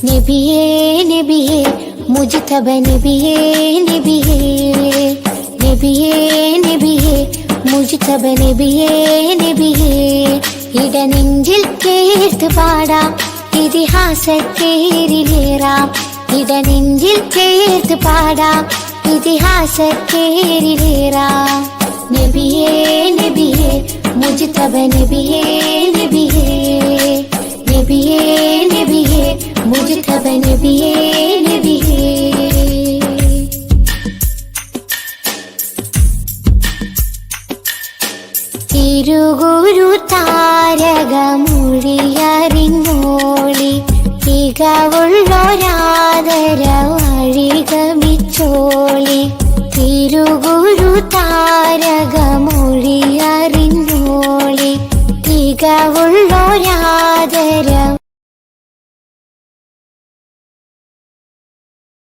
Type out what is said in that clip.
നബിയേ നബിയേ മുജ്തബ നബിയേ നബിയേ നബിയേ നബിയേ മുജ്തബ നബിയേ നബിയേ ഇടനെഞ്ചിൽ ചേർത്ത് പാടാം ഇതിഹാസത്തേരിലേറാം ഇടനെഞ്ചിൽ ചേർത്ത് പാടാം ഇതിഹാസത്തേരിലേറാം നബിയേ നബിയേ മുജ്തബ നബിയേ നബിയേ നബിയേ നബിയേ മുജ്തബ നബിയേ നബിയേ തിരുഗുരു താരകമൊഴിയറിഞ്ഞോളി തികവുള്ളൊരാദര വഴി ഗമിച്ചോളി